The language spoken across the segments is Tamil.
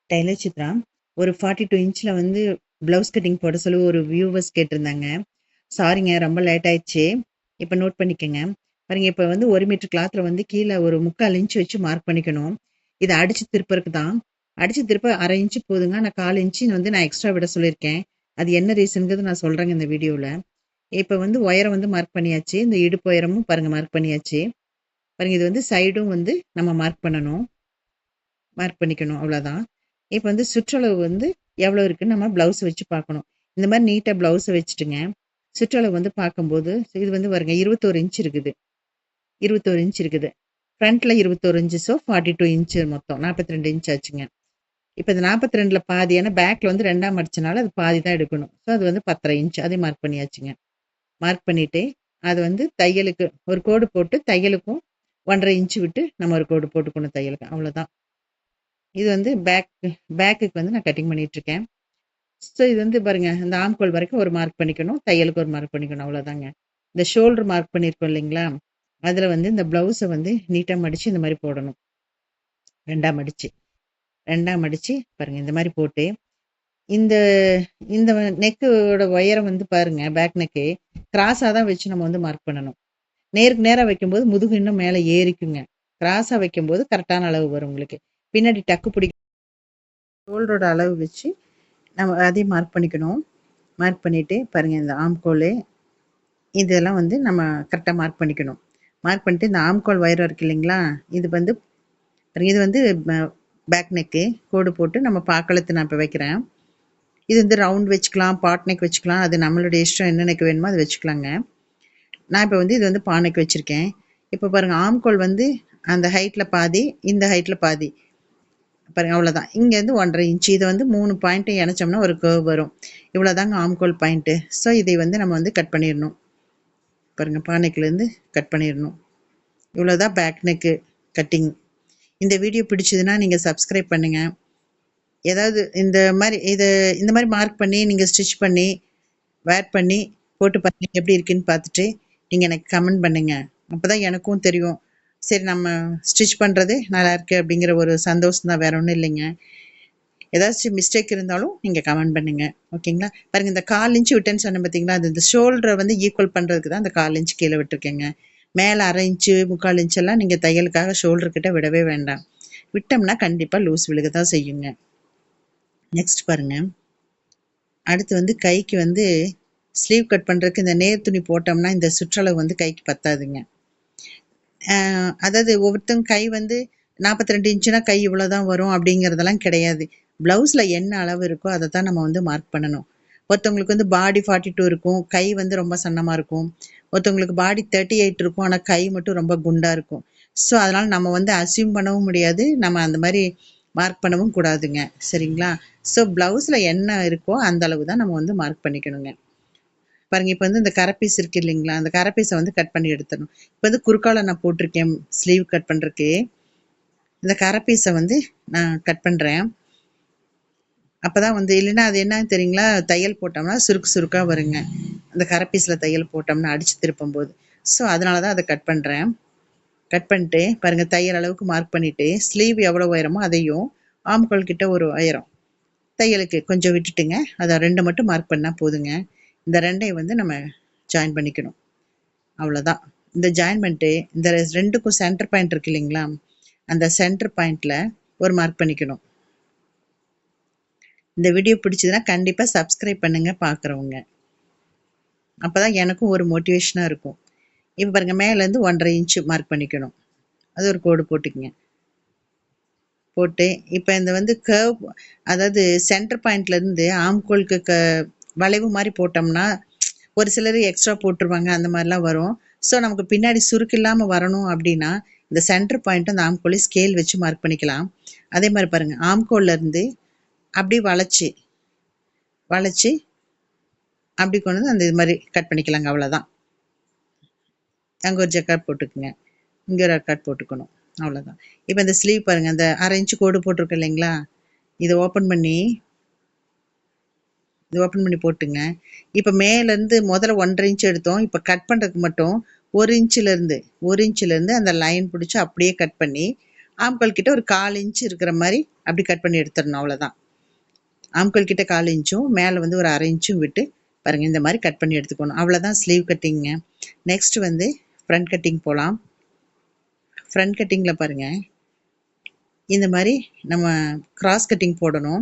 டெய்லர் சித்ரா. ஒரு 42 இன்ச்ல வந்து ப்ளவுஸ் கட்டிங் போட சொல்லி ஒரு வியூவர்ஸ் கேட்டிருந்தாங்க. சாரிங்க ரொம்ப லேட் ஆயிடுச்சு. இப்ப நோட் பண்ணிக்கங்க. பாருங்க இப்ப வந்து 1 மீட்டர் கிளாத்ல வந்து கீழ ஒரு 3/4 இன்ச் வச்சு மார்க் பண்ணிக்கணும். இத அடிச்சு திருப்பறக்கு தான். அடிச்சு திருப்ப 1/2 இன்ச் போதுங்க. நான் 1/4 இன்ச் வந்து நான் எக்ஸ்ட்ரா விட சொல்லியிருக்கேன். அது என்ன ரீசன்ங்கிறது நான் சொல்றேங்க இந்த வீடியோல. இப்ப வந்து உயரம் வந்து மார்க் பண்ணியாச்சு. இந்த இடுப்பு உயரமும் பாருங்க மார்க் பண்ணியாச்சு. பாருங்க இது வந்து சைடும் வந்து நம்ம மார்க் பண்ணணும். மார்க் பண்ணிக்கணும் அவ்வளோதான். இப்ப வந்து சுற்றளவு வந்து எவ்வளோ இருக்குன்னு நம்ம ப்ளவுஸ் வச்சு பார்க்கணும். இந்த மாரி நீட்டா ப்ளவுஸ வச்சுட்டுங்க, சுற்றளவு வந்து பார்க்கும்போது, இது வந்து பாருங்க 21 இன்ச் இருக்குது. 21 இன்ச் இருக்குது. ஃப்ரண்ட்ல 21 இன்ச் 42 இன்ச் மொத்தம் 42 இன்ச் ஆச்சுங்க. இப்ப இந்த 42ல பாதி ஏன்னா பேக்ல வந்து 2ஆ மடிச்சனால அது பாதி தான் எடுக்கணும். அது வந்து 10.5 இன்ச் அதையும் மார்க் பண்ணியாச்சுங்க. மார்க் பண்ணிட்டு, அது வந்து தையலுக்கு ஒரு கோடு போட்டு தையலுக்கும் 1 1/2 இன்ச் விட்டு நம்ம ஒரு கோடு போட்டுக்கணும் தையலுக்கு. அவ்வளோதான். இது வந்து பேக்குக்கு வந்து நான் கட்டிங் பண்ணிட்டுருக்கேன். ஸோ இது வந்து பாருங்க, இந்த ஆம்கோல் வரைக்கும் ஒரு மார்க் பண்ணிக்கணும். தையலுக்கு ஒரு மார்க் பண்ணிக்கணும். அவ்வளோதாங்க. இந்த ஷோல்டர் மார்க் பண்ணியிருக்கோம் இல்லைங்களா? அதில வந்து இந்த ப்ளவுஸ வந்து நீட்டா மடிச்சு இந்த மாரி போடணும். 2ஆ மடிச்சு. 2ஆ மடிச்சு பாருங்க இந்த மாரி போட்டு, இந்த இந்த நெக்கோட உயரம் வந்து பாருங்க, பேக் நெக்கு கிராஸா தான் வச்சு நம்ம வந்து மார்க் பண்ணணும். நேருக்கு நேரா வைக்கும்போது முதுகு இன்னும் மேல ஏறிக்குங்க. கிராஸா வைக்கும்போது கரெக்டான அளவு வரும் உங்களுக்கு. பின்னாடி டக்கு பிடிக்கும். ஷோல்டரோட அளவு வச்சு நம்ம அதையும் மார்க் பண்ணிக்கணும். மார்க் பண்ணிட்டு பாருங்க இந்த ஆம்கோலு இதெல்லாம் வந்து நம்ம கரெக்டா மார்க் பண்ணிக்கணும். மார்க் பண்ணிட்டு இந்த ஆம்கோல் உயரம் இருக்கு இல்லைங்களா? இது வந்து இது வந்து பேக் நெக்கு கோடு போட்டு நம்ம பாக்கழுத்து நான் இப்ப வைக்கிறேன். இது வந்து ரவுண்ட் வச்சுக்கலாம், பாட் நெக் வச்சுக்கலாம். அது நம்மளுடைய இஷ்டம் என்ன நெக் வேணுமோ அத வச்சுக்கலாங்க. நான் இப்ப வந்து இது வந்து பா நெக் வச்சிருக்கேன். இப்ப பாருங்க ஆம்கோல் வந்து அந்த ஹைட்ல பாதி, இந்த ஹைட்ல பாதி. பாருங்க அவ்வளோதான். இங்கேருந்து 1 1/2 இன்ச். இத வந்து 3 பாயிண்ட்ட இணைச்சோம்னா ஒரு கர்வ் வரும். இவ்வளோதாங்க ஆம்கோல் பாயிண்ட்டு. ஸோ இதை வந்து நம்ம வந்து கட் பண்ணிறணும். பாருங்க பானைக்குலேருந்து கட் பண்ணிடணும். இவ்வளோதான் பேக் நெக்கு கட்டிங். இந்த வீடியோ பிடிச்சதுன்னா நீங்க சப்ஸ்கிரைப் பண்ணுங்க. ஏதாவது இந்த மாரி மார்க் பண்ணி நீங்க ஸ்டிச் பண்ணி, வேர் பண்ணி போட்டு பாருங்க எப்படி இருக்குன்னு பார்த்துட்டு, நீங்க எனக்கு கமெண்ட் பண்ணுங்க. அப்பதான் எனக்கும் தெரியும். சரி நம்ம ஸ்டிச் பண்றது நல்லாயிருக்கு அப்படிங்கிற ஒரு சந்தோஷம் தான். வேற ஒண்ணும் இல்லைங்க. ஏதாச்சும் மிஸ்டேக் இருந்தாலும் நீங்க கமெண்ட் பண்ணுங்க. ஓகேங்களா? பாருங்க இந்த 1/4 இன்ச் விட்டேன்னு சொன்னேன் பார்த்தீங்களா? அது இந்த ஷோல்டர வந்து ஈக்குவல் பண்றதுக்கு தான் அந்த 1/4 இன்ச் கீழ விட்டுருக்கேங்க. மேல 1/2 இன்ச்சு, 3/4 இன்ச் எல்லாம் நீங்க தையலுக்காக ஷோல்டர் கிட்ட விடவே வேண்டாம். விட்டோம்னா கண்டிப்பா லூஸ் விழுக தான் செய்யுங்க. நெக்ஸ்ட் பாருங்க. அடுத்து வந்து கைக்கு வந்து ஸ்லீவ் கட் பண்றதுக்கு இந்த நேர் துணி போட்டோம்னா, இந்த சுற்றளவு வந்து கைக்கு பத்தாதுங்க. அதாவது ஒவ்வொருத்தவங்க கை வந்து 42 இன்ச்சுனா கை இவ்வளோதான் வரும் அப்படிங்கிறதெல்லாம் கிடையாது. ப்ளவுஸ்ல என்ன அளவு இருக்கோ அத தான் நம்ம வந்து மார்க் பண்ணணும். ஒருத்தவங்களுக்கு வந்து பாடி 42 இருக்கும். கை வந்து ரொம்ப சன்னமா இருக்கும். ஒருத்தவங்களுக்கு பாடி 38 இருக்கும். ஆனா கை மட்டும் ரொம்ப குண்டா இருக்கும். ஸோ அதனால நம்ம வந்து அஸ்யூம் பண்ணவும் முடியாது. நம்ம அந்த மாரி மார்க் பண்ணவும் கூடாதுங்க. சரிங்களா? ஸோ ப்ளவுஸ்ல என்ன இருக்கோ அந்த அளவு தான் நம்ம வந்து மார்க் பண்ணிக்கணுங்க. பாருங்க இப்ப வந்து இந்த கரை பீஸ் இருக்கு இல்லைங்களா? அந்த கரை பீஸ வந்து கட் பண்ணி எடுத்துடணும். இப்ப வந்து குறுக்கால நான் போட்டிருக்கேன் ஸ்லீவ் கட் பண்றதுக்கு. இந்த கரை பீஸ வந்து நான் கட் பண்றேன். அப்பதான் வந்து இல்லைன்னா அது என்னன்னு தெரியுங்களா? தையல் போட்டோம்னா சுருக்கு சுருக்கா வருங்க. அந்த கரை பீஸ்ல தையல் போட்டோம்னா அடிச்சு திருப்பும்போது. ஸோ அதனால தான் அத கட் பண்றேன். கட் பண்ணிட்டு பாருங்க தையல் அளவுக்கு மார்க் பண்ணிட்டு, ஸ்லீவ் எவ்வளோ உயரமோ அதையும், ஆம்ஹோல் கிட்ட ஒரு உயரம். தையலுக்கு கொஞ்சம் விட்டுட்டுங்க. அத 2 மட்டும் மார்க் பண்ணா போதுங்க. இந்த 2யும் வந்து நம்ம ஜாயின் பண்ணிக்கணும். அவ்வளோதான். இந்த ஜாயின் பண்ணிட்டு, இந்த 2க்கும் சென்டர் பாயிண்ட் இருக்கு இல்லைங்களா? அந்த சென்டர் பாயிண்ட்ல ஒரு மார்க் பண்ணிக்கணும். இந்த வீடியோ பிடிச்சதுன்னா கண்டிப்பா சப்ஸ்கிரைப் பண்ணுங்க பார்க்குறவங்க. அப்பதான் எனக்கும் ஒரு மோட்டிவேஷனா இருக்கும். இப்ப பாருங்க மேலேருந்து 1 1/2 இன்ச் மார்க் பண்ணிக்கணும். அது ஒரு கோடு போட்டுக்கங்க. போட்டு இப்ப இந்த வந்து கர்வ் அதாவது சென்டர் பாயிண்ட்லேருந்து ஆம்கோலுக்கு வளைவு மாரி போட்டோம்னா, ஒரு சிலர் எக்ஸ்ட்ரா போட்டுருவாங்க. அந்த மாரிலாம் வரும். ஸோ நமக்கு பின்னாடி சுருக்கு இல்லாம வரணும் அப்டின்னா, இந்த சென்டர் பாயிண்ட்டும் அந்த ஆம்கோலையும் ஸ்கேல் வச்சு மார்க் பண்ணிக்கலாம். அதே மாரி பாருங்க ஆம்கோல்லேருந்து அப்டியே வளைச்சு அப்டி கொண்டு வந்து அந்த இது மாரி கட் பண்ணிக்கலாங்க. அவ்வளோதான். அங்க ஒரு ஜக்கார்ட் போட்டுக்குங்க. இங்க ஒரு ஜக்கார்ட் போட்டுக்கணும். அவ்வளோதான். இப்ப இந்த ஸ்லீவ் பாருங்க. அந்த 1/2 இன்ச் கோடு போட்டிருக்கோம் இல்லைங்களா? இத ஓப்பன் பண்ணி போட்டுங்க. இப்ப மேலேருந்து முதல்ல 1 1/2 இன்ச் எடுத்தோம். இப்ப கட் பண்றதுக்கு மட்டும் 1 இன்ச்லேருந்து அந்த லைன் பிடிச்சு அப்படியே கட் பண்ணி, ஆம்கோல் கிட்ட ஒரு 1/4 இன்ச் இருக்கிற மாதிரி அப்படி கட் பண்ணி எடுத்துடணும். அவ்வளோதான். ஆம்கோல் கிட்ட 1/4 இன்ச்சும் மேலே வந்து ஒரு 1/2 இன்ச்சும் விட்டு பாருங்கள் இந்த மாதிரி கட் பண்ணி எடுத்துக்கணும். அவ்வளோதான் ஸ்லீவ் கட்டிங்க. நெக்ஸ்ட் வந்து ஃப்ரண்ட் கட்டிங் போகலாம். ஃப்ரண்ட் கட்டிங்கில் பாருங்கள் இந்த மாதிரி நம்ம கிராஸ் கட்டிங் போடணும்.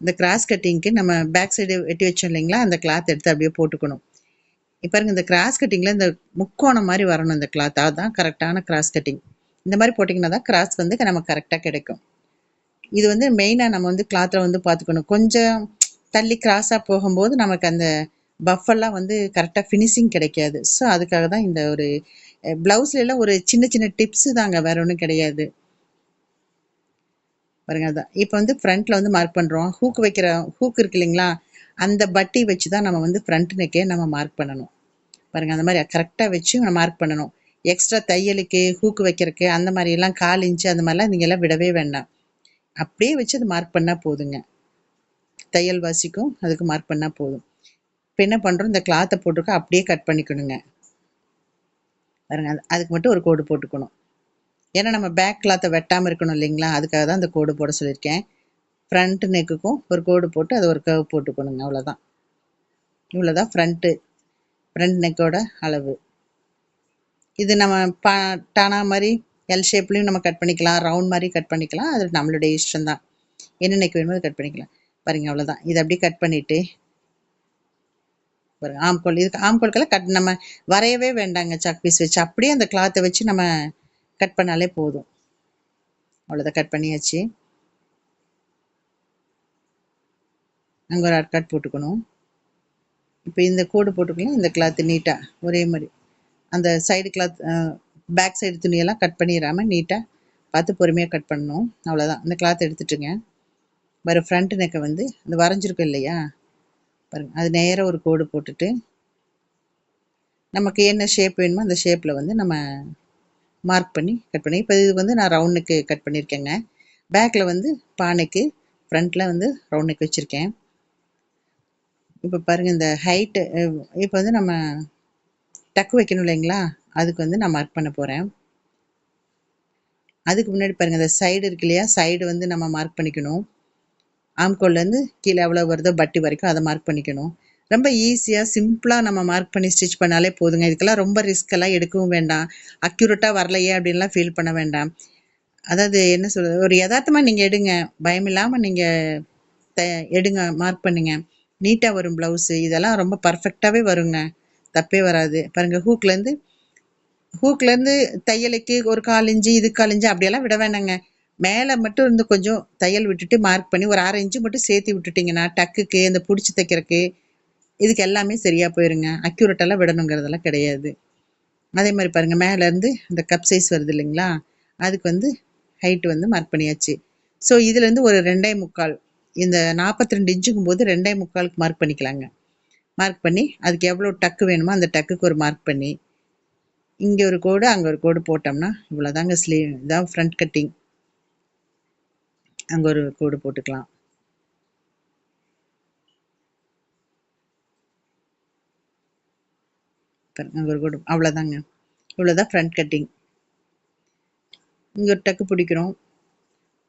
இந்த கிராஸ் கட்டிங்க்கு நம்ம பேக் சைடு வெட்டி வச்சோம் இல்லைங்களா, அந்த கிளாத் எடுத்து அப்படியே போட்டுக்கணும். இப்போ பாருங்க இந்த கிராஸ் கட்டிங்கில் இந்த முக்கோணம் மாதிரி வரணும் இந்த கிளாத், அதுதான் கரெக்டான கிராஸ் கட்டிங். இந்த மாதிரி போட்டிங்கன்னா தான் கிராஸ் வந்து நமக்கு கரெக்டாக கிடைக்கும். இது வந்து மெயினாக நம்ம வந்து கிளாத்தில் வந்து பார்த்துக்கணும். கொஞ்சம் தள்ளி கிராஸாக போகும்போது நமக்கு அந்த பஃபெல்லாம் வந்து கரெக்டாக ஃபினிஷிங் கிடைக்காது. ஸோ அதுக்காக தான் இந்த ஒரு ப்ளவுஸ்லாம் ஒரு சின்ன சின்ன டிப்ஸு தாங்க, வேற ஒன்றும் கிடையாது. பாருங்க அதான். இப்போ வந்து ஃப்ரண்ட்டில் வந்து மார்க் பண்ணுறோம். ஹூக் வைக்கிற ஹூக் இருக்கு இல்லைங்களா, அந்த பட்டி வச்சு தான் நம்ம வந்து ஃப்ரண்ட் நெக்கே நம்ம மார்க் பண்ணணும். பாருங்கள் அந்த மாதிரி கரெக்டாக வச்சு நம்ம மார்க் பண்ணணும். எக்ஸ்ட்ரா தையலுக்கு ஹூக்கு வைக்கிறதுக்கு அந்த மாதிரிலாம் 1/4 இன்ச்சு அந்த மாதிரிலாம் நீங்கள்லாம் விடவே வேண்டாம். அப்படியே வச்சு அது மார்க் பண்ணால் போதுங்க. தையல் வாசிக்கும் அதுக்கு மார்க் பண்ணால் போதும். இப்போ என்ன பண்ணுறோம், இந்த கிளாத்தை போட்டுருக்க அப்படியே கட் பண்ணிக்கணுங்க. பாருங்க அதுக்கு மட்டும் ஒரு கோடு போட்டுக்கணும். ஏன்னா நம்ம பேக் கிளாத்தை வெட்டாமல் இருக்கணும் இல்லைங்களா, அதுக்காக தான் அந்த கோடு போட சொல்லியிருக்கேன். ஃப்ரண்ட் நெக்குக்கும் ஒரு கோடு போட்டு அதை ஒரு கர்வ் போட்டுக்கணுங்க. அவ்வளோதான். இவ்வளோதான் ஃப்ரண்ட் நெக்கோட அளவு. இது நம்ம டானா மாதிரி எல் ஷேப்லேயும் நம்ம கட் பண்ணிக்கலாம், ரவுண்ட் மாதிரி கட் பண்ணிக்கலாம். அது நம்மளுடைய இஷ்டம் தான். என்ன நெக் வேணுமோ கட் பண்ணிக்கலாம். பாருங்கள் அவ்வளோதான். இதை அப்படியே கட் பண்ணிவிட்டு பாருங்க ஆம்கோல், இதுக்கு ஆம்கோல்கெல்லாம் கட் நம்ம வரையவே வேண்டாங்க. சாக் பீஸ் வச்சு அப்படியே அந்த கிளாத்தை வச்சு நம்ம கட் பண்ணாலே போதும். அவ்வளோதான், கட் பண்ணியாச்சு. அங்கே ஒரு கட் போட்டுக்கணும். இப்போ இந்த கோடு போட்டுக்கலாம். இந்த கிளாத்து நீட்டாக ஒரே மாதிரி அந்த சைடு கிளாத் பேக் சைடு துணியெல்லாம் கட் பண்ணிடாமல் நீட்டாக பார்த்து பொறுமையாக கட் பண்ணணும். அவ்வளோதான். இந்த கிளாத் எடுத்துட்டுங்க. வர ஃப்ரண்ட் நெக்கை வந்து இந்த வரைஞ்சிருக்கும் இல்லையா, பாருங்கள் அது நேராக ஒரு கோடு போட்டுட்டு நமக்கு என்ன ஷேப் வேணுமோ அந்த ஷேப்பில் வந்து நம்ம மார்க் பண்ணி கட் பண்ணி. இப்போ இது வந்து நான் ரவுண்ட் நெக்கு கட் பண்ணியிருக்கேங்க. பேக்கில் வந்து பானைக்கு, ஃப்ரண்ட்டில் வந்து ரவுண்ட் நெக் வச்சுருக்கேன். இப்போ பாருங்கள் இந்த ஹைட்டு இப்போ வந்து நம்ம டக்கு வைக்கணும் இல்லைங்களா, அதுக்கு வந்து நான் மார்க் பண்ண போகிறேன். அதுக்கு முன்னாடி பாருங்கள் இந்த சைடு இருக்கு இல்லையா, சைடு வந்து நம்ம மார்க் பண்ணிக்கணும். ஆம்கோல்லேருந்து கீழே எவ்வளோ வருதோ பட்டி வரைக்கும் அதை மார்க் பண்ணிக்கணும். ரொம்ப ஈஸியாக சிம்பிளாக நம்ம மார்க் பண்ணி ஸ்டிச் பண்ணாலே போதுங்க. இதுக்கெல்லாம் ரொம்ப ரிஸ்க்கெல்லாம் எடுக்கவும் வேண்டாம். அக்யூரேட்டாக வரலையே அப்படின்லாம் ஃபீல் பண்ண வேண்டாம். அதாவது என்ன சொல்கிறது, ஒரு யதார்த்தமாக நீங்கள் எடுங்க, பயம் இல்லாமல் நீங்கள் எடுங்க, மார்க் பண்ணுங்க, நீட்டாக வரும் ப்ளவுஸு. இதெல்லாம் ரொம்ப பர்ஃபெக்டாகவே வருங்க, தப்பே வராது. பாருங்கள் ஹூக்லேருந்து தையலுக்கு ஒரு 1/4 இன்ச்சு இதுக்கு 1/4 இன்ச்சு அப்படியெல்லாம் விட வேண்டாங்க. மேலே மட்டும் இருந்து கொஞ்சம் தையல் விட்டுட்டு மார்க் பண்ணி ஒரு 1/2 இன்ச்சு மட்டும் சேர்த்து விட்டுட்டிங்கன்னா டக்குக்கு இந்த பிடிச்சி தைக்கிறதுக்கு இதுக்கு எல்லாமே சரியாக போயிருங்க. அக்யூரேட்டெல்லாம் விடணுங்கிறதெல்லாம் கிடையாது. அதே மாதிரி பாருங்கள் மேலேருந்து இந்த கப் சைஸ் வருது இல்லைங்களா, அதுக்கு வந்து ஹைட்டு வந்து மார்க் பண்ணியாச்சு. ஸோ இதுலேருந்து ஒரு 2.25 இந்த 42 இன்ச்சுக்கும் போது 2.25க்கு மார்க் பண்ணிக்கலாங்க. மார்க் பண்ணி அதுக்கு எவ்வளோ டக்கு வேணுமோ அந்த டக்குக்கு ஒரு மார்க் பண்ணி இங்கே ஒரு கோடு அங்கே ஒரு கோடு போட்டோம்னா இவ்வளோதாங்க ஸ்லீவ். இதான் ஃப்ரண்ட் கட்டிங். அங்கே ஒரு கோடு போட்டுக்கலாம். அங்கே ஒரு கோடு, அவ்வளோதாங்க. இவ்வளோதான் ஃப்ரண்ட் கட்டிங். இங்கே ஒரு டக்கு பிடிக்கிறோம்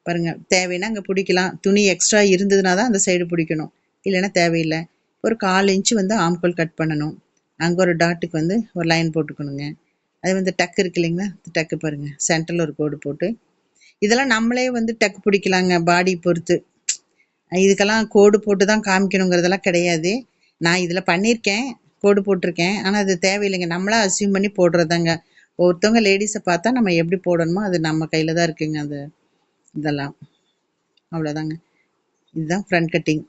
பாருங்கள். தேவைன்னா அங்கே பிடிக்கலாம். துணி எக்ஸ்ட்ரா இருந்ததுனா தான் அந்த சைடு பிடிக்கணும், இல்லைன்னா தேவையில்லை. ஒரு 1/4 இன்ச்சு வந்து ஆம்கோல் கட் பண்ணணும். அங்கே ஒரு டாட்டுக்கு வந்து ஒரு லைன் போட்டுக்கணுங்க. அது வந்து டக்கு இருக்கு இல்லைங்களா, டக்கு பாருங்கள் சென்டரில் ஒரு கோடு போட்டு இதெல்லாம் நம்மளே வந்து டக்கு பிடிக்கலாங்க பாடி பொறுத்து. இதுக்கெல்லாம் கோடு போட்டு தான் காமிக்கணுங்கிறதெல்லாம் கிடையாது. நான் இதில் பண்ணியிருக்கேன், கோடு போட்டிருக்கேன். ஆனால் அது தேவையில்லைங்க, நம்மளா அசியூம் பண்ணி போடுறதாங்க. ஒருத்தவங்க லேடிஸை பார்த்தா நம்ம எப்படி போடணுமோ அது நம்ம கையில் தான் இருக்குங்க. அது இதெல்லாம் அவ்வளோதாங்க. இதுதான் ஃப்ரண்ட் கட்டிங்.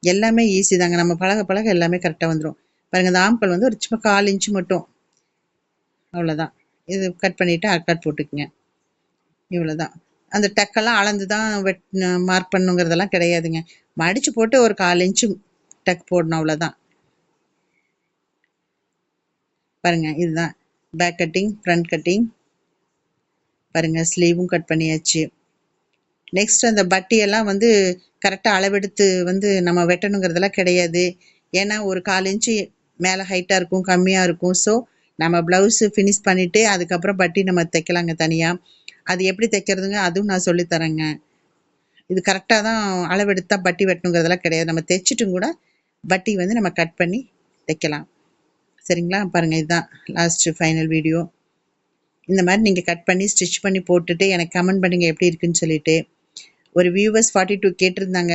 எல்லாமே ஈஸி தாங்க, நம்ம பழக பழக எல்லாமே கரெக்டாக வந்துடும். பாருங்கள் இந்த ஆம்கோல் வந்து ஒரு சும்மா 1/4 இன்ச்சு மட்டும், அவ்வளோதான். இது கட் பண்ணிவிட்டு கட் போட்டுக்குங்க. இவ்வளோதான். அந்த டக்கெல்லாம் அளந்து தான் மார்க் பண்ணுங்கிறதெல்லாம் கிடையாதுங்க. மடித்து போட்டு ஒரு 1/4 இன்ச்சு டக் போடணும், அவ்வளோதான். பாருங்கள் இதுதான் பேக் கட்டிங், ஃப்ரண்ட் கட்டிங். பாருங்கள் ஸ்லீவும் கட் பண்ணியாச்சு. நெக்ஸ்ட் அந்த பட்டியெல்லாம் வந்து கரெக்டாக அளவெடுத்து வந்து நம்ம வெட்டணுங்கிறதெல்லாம் கிடையாது. ஏன்னா ஒரு 1/4 இன்ச்சு மேலே ஹைட்டாக இருக்கும், கம்மியாக இருக்கும். ஸோ நம்ம ப்ளவுஸு ஃபினிஷ் பண்ணிவிட்டு அதுக்கப்புறம் பட்டி நம்ம தைக்கலாங்க தனியாக. அது எப்படி தைக்கிறதுங்க அதுவும் நான் சொல்லித் தரேங்க. இது கரெக்டாக தான் அளவெடுத்தா பட்டி வெட்டணுங்கிறதெல்லாம் கிடையாது. நம்ம தைச்சிட்டும் கூட பட்டி வந்து நம்ம கட் பண்ணி தைக்கலாம். சரிங்களா? பாருங்கள், இதுதான் லாஸ்ட்டு ஃபைனல் வீடியோ. இந்த மாதிரி நீங்கள் கட் பண்ணி ஸ்டிச் பண்ணி போட்டுட்டு எனக்கு கமெண்ட் பண்ணுங்கள் எப்படி இருக்குன்னு சொல்லிட்டு. ஒரு வியூவர்ஸ் 42 கேட்டிருந்தாங்க,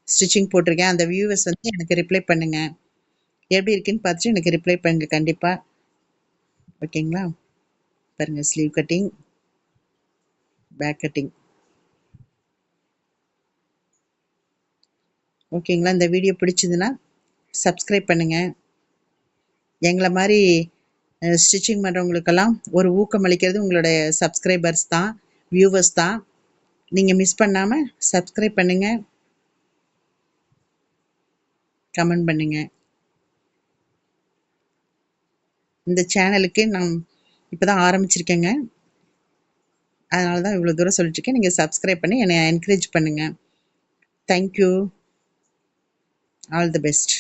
ஸ்டிச்சிங் போட்டிருக்கேன். அந்த வியூவர்ஸ் வந்து எனக்கு ரிப்ளை பண்ணுங்கள். எப்படி இருக்குன்னு பார்த்துட்டு எனக்கு ரிப்ளை பண்ணுங்க கண்டிப்பாக. ஓகேங்களா? பாருங்கள், ஸ்லீவ் கட்டிங், பேக் கட்டிங். ஓகேங்களா? இந்த வீடியோ பிடிச்சதுன்னா சப்ஸ்கிரைப் பண்ணுங்கள். எங்களை மாதிரி ஸ்டிச்சிங் பண்ணுறவங்களுக்கெல்லாம் ஒரு ஊக்கம் அளிக்கிறது உங்களுடைய சப்ஸ்கிரைபர்ஸ் தான், வியூவர்ஸ் தான். நீங்கள் மிஸ் பண்ணாமல் சப்ஸ்கிரைப் பண்ணுங்கள், கமெண்ட் பண்ணுங்கள். இந்த சேனலுக்கு நான் இப்போ தான் ஆரம்பிச்சிருக்கேங்க. அதனால தான் இவ்வளோ தூரம் சொல்லிட்டுருக்கேன். நீங்கள் சப்ஸ்கிரைப் பண்ணி என்னை என்கரேஜ் பண்ணுங்கள். தேங்க்யூ. All the best.